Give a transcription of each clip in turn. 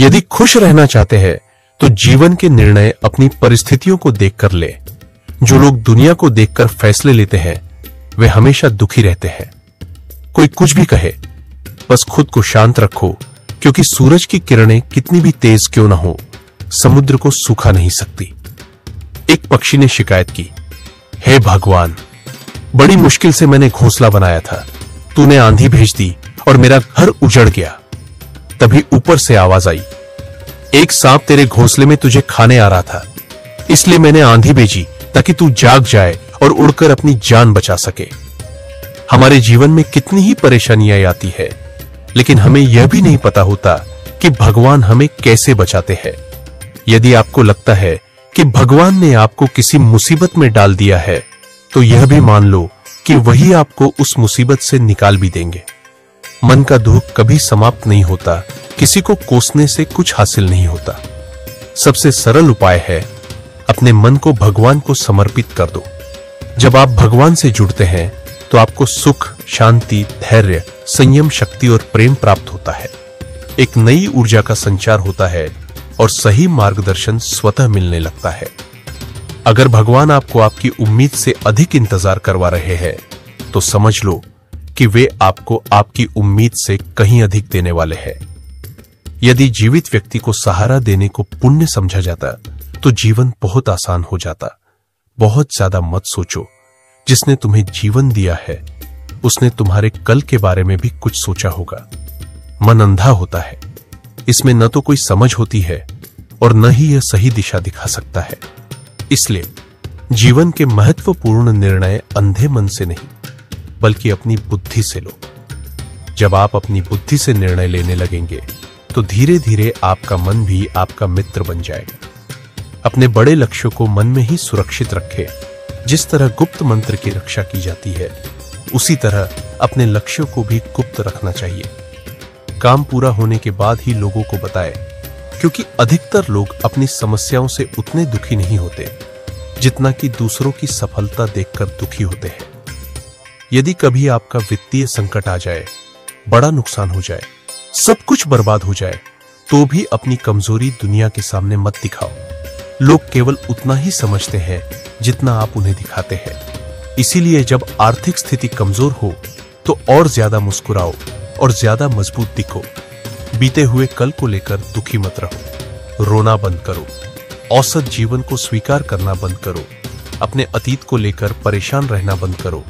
यदि खुश रहना चाहते हैं तो जीवन के निर्णय अपनी परिस्थितियों को देखकर ले। जो लोग दुनिया को देखकर फैसले लेते हैं वे हमेशा दुखी रहते हैं। कोई कुछ भी कहे, बस खुद को शांत रखो, क्योंकि सूरज की किरणें कितनी भी तेज क्यों ना हो, समुद्र को सुखा नहीं सकती। एक पक्षी ने शिकायत की, हे भगवान, बड़ी मुश्किल से मैंने घोंसला बनाया था, तूने आंधी भेज दी और मेरा घर उजड़ गया। तभी ऊपर से आवाज आई, एक सांप तेरे घोंसले में तुझे खाने आ रहा था, इसलिए मैंने आंधी भेजी ताकि तू जाग जाए और उड़कर अपनी जान बचा सके। हमारे जीवन में कितनी ही परेशानियां आती है, लेकिन हमें यह भी नहीं पता होता कि भगवान हमें कैसे बचाते हैं। यदि आपको लगता है कि भगवान ने आपको किसी मुसीबत में डाल दिया है, तो यह भी मान लो कि वही आपको उस मुसीबत से निकाल भी देंगे। मन का दुख कभी समाप्त नहीं होता, किसी को कोसने से कुछ हासिल नहीं होता। सबसे सरल उपाय है, अपने मन को भगवान को समर्पित कर दो। जब आप भगवान से जुड़ते हैं तो आपको सुख, शांति, धैर्य, संयम, शक्ति और प्रेम प्राप्त होता है। एक नई ऊर्जा का संचार होता है और सही मार्गदर्शन स्वतः मिलने लगता है। अगर भगवान आपको आपकी उम्मीद से अधिक इंतजार करवा रहे हैं तो समझ लो कि वे आपको आपकी उम्मीद से कहीं अधिक देने वाले हैं। यदि जीवित व्यक्ति को सहारा देने को पुण्य समझा जाता तो जीवन बहुत आसान हो जाता। बहुत ज्यादा मत सोचो, जिसने तुम्हें जीवन दिया है उसने तुम्हारे कल के बारे में भी कुछ सोचा होगा। मन अंधा होता है, इसमें न तो कोई समझ होती है और न ही यह सही दिशा दिखा सकता है। इसलिए जीवन के महत्वपूर्ण निर्णय अंधे मन से नहीं बल्कि अपनी बुद्धि से लो। जब आप अपनी बुद्धि से निर्णय लेने लगेंगे तो धीरे धीरे आपका मन भी आपका मित्र बन जाएगा। अपने बड़े लक्ष्यों को मन में ही सुरक्षित रखें। जिस तरह गुप्त मंत्र की रक्षा की जाती है, उसी तरह अपने लक्ष्यों को भी गुप्त रखना चाहिए। काम पूरा होने के बाद ही लोगों को बताएं, क्योंकि अधिकतर लोग अपनी समस्याओं से उतने दुखी नहीं होते जितना कि दूसरों की सफलता देखकर दुखी होते हैं। यदि कभी आपका वित्तीय संकट आ जाए, बड़ा नुकसान हो जाए, सब कुछ बर्बाद हो जाए, तो भी अपनी कमजोरी दुनिया के सामने मत दिखाओ। लोग केवल उतना ही समझते हैं जितना आप उन्हें दिखाते हैं। इसीलिए जब आर्थिक स्थिति कमजोर हो तो और ज्यादा मुस्कुराओ और ज्यादा मजबूत दिखो। बीते हुए कल को लेकर दुखी मत रहो, रोना बंद करो। औसत जीवन को स्वीकार करना बंद करो। अपने अतीत को लेकर परेशान रहना बंद करो।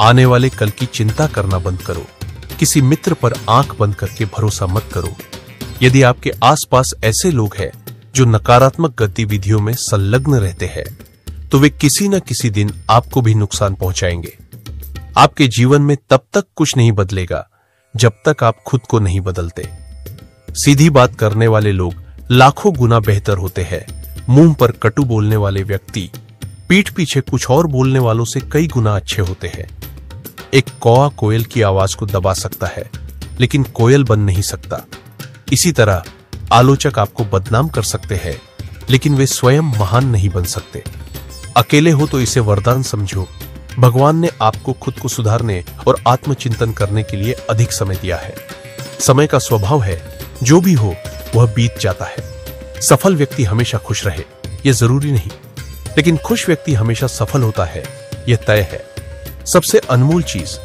आने वाले कल की चिंता करना बंद करो। किसी मित्र पर आंख बंद करके भरोसा मत करो। यदि आपके आसपास ऐसे लोग हैं जो नकारात्मक गतिविधियों में संलग्न रहते हैं, तो वे किसी न किसी दिन आपको भी नुकसान पहुंचाएंगे। आपके जीवन में तब तक कुछ नहीं बदलेगा जब तक आप खुद को नहीं बदलते। सीधी बात करने वाले लोग लाखों गुना बेहतर होते हैं। मुंह पर कटु बोलने वाले व्यक्ति पीठ पीछे कुछ और बोलने वालों से कई गुना अच्छे होते हैं। एक कौवा कोयल की आवाज को दबा सकता है, लेकिन कोयल बन नहीं सकता। इसी तरह आलोचक आपको बदनाम कर सकते हैं, लेकिन वे स्वयं महान नहीं बन सकते। अकेले हो तो इसे वरदान समझो। भगवान ने आपको खुद को सुधारने और आत्मचिंतन करने के लिए अधिक समय दिया है। समय का स्वभाव है, जो भी हो वह बीत जाता है। सफल व्यक्ति हमेशा खुश रहे, यह जरूरी नहीं, लेकिन खुश व्यक्ति हमेशा सफल होता है, यह तय है। सबसे अनमोल चीज,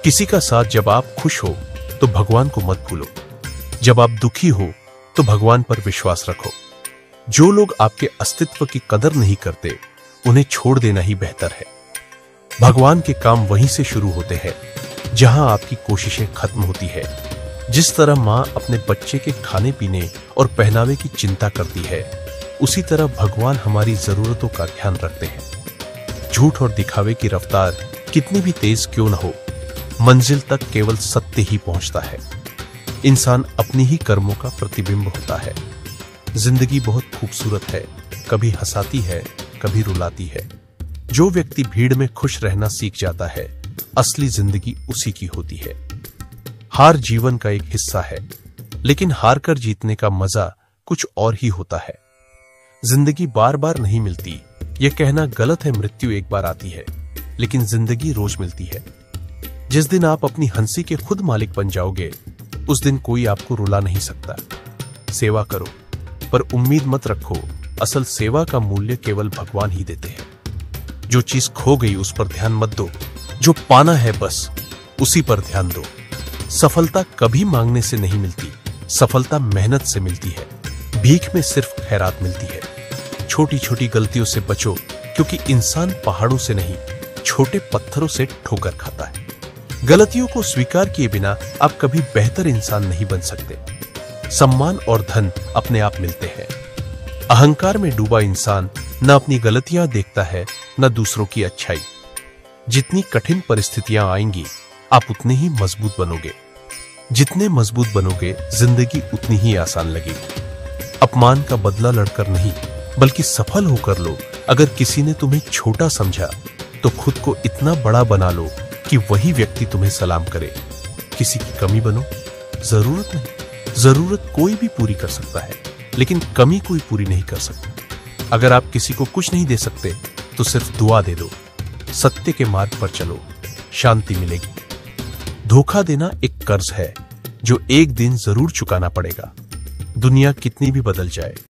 किसी का साथ जब आप खुश हो तो भगवान को मत भूलो। जब आप दुखी हो तो भगवान पर विश्वास रखो। जो लोग आपके अस्तित्व की कदर नहीं करते, उन्हें छोड़ देना ही बेहतर है। भगवान के काम वहीं से शुरू होते हैं जहां आपकी कोशिशें खत्म होती है। जिस तरह मां अपने बच्चे के खाने पीने और पहनावे की चिंता करती है, उसी तरह भगवान हमारी जरूरतों का ध्यान रखते हैं। झूठ और दिखावे की रफ्तार कितनी भी तेज क्यों न हो, मंजिल तक केवल सत्य ही पहुंचता है। इंसान अपनी ही कर्मों का प्रतिबिंब होता है। जिंदगी बहुत खूबसूरत है, कभी हंसाती है, कभी रुलाती है। जो व्यक्ति भीड़ में खुश रहना सीख जाता है, असली जिंदगी उसी की होती है। हार जीवन का एक हिस्सा है, लेकिन हार कर जीतने का मजा कुछ और ही होता है। जिंदगी बार बार नहीं मिलती, यह कहना गलत है। मृत्यु एक बार आती है, लेकिन जिंदगी रोज मिलती है। जिस दिन आप अपनी हंसी के खुद मालिक बन जाओगे, उस दिन कोई आपको रुला नहीं सकता। सेवा करो, पर उम्मीद मत रखो, असल सेवा का मूल्य केवल भगवान ही देते हैं। जो चीज खो गई उस पर ध्यान मत दो, जो पाना है बस उसी पर ध्यान दो। सफलता कभी मांगने से नहीं मिलती, सफलता मेहनत से मिलती है। भीख में सिर्फ खैरात मिलती है। छोटी छोटी गलतियों से बचो, क्योंकि इंसान पहाड़ों से नहीं, छोटे पत्थरों से ठोकर खाता है। गलतियों को स्वीकार किए बिना आप कभी बेहतर इंसान नहीं बन सकते। सम्मान और धन अपने आप मिलते हैं। अहंकार में डूबा इंसान न अपनी गलतियां देखता है, न दूसरों की अच्छाई। जितनी कठिन परिस्थितियां आएंगी, आप उतने ही मजबूत बनोगे। जितने मजबूत बनोगे, जिंदगी उतनी ही आसान लगेगी। अपमान का बदला लड़कर नहीं, बल्कि सफल होकर लो। अगर किसी ने तुम्हें छोटा समझा, तो खुद को इतना बड़ा बना लो कि वही व्यक्ति तुम्हें सलाम करे। किसी की कमी बनो, जरूरत नहीं। जरूरत कोई भी पूरी कर सकता है, लेकिन कमी कोई पूरी नहीं कर सकता। अगर आप किसी को कुछ नहीं दे सकते, तो सिर्फ दुआ दे दो। सत्य के मार्ग पर चलो, शांति मिलेगी। धोखा देना एक कर्ज है, जो एक दिन जरूर चुकाना पड़ेगा। दुनिया कितनी भी बदल जाए,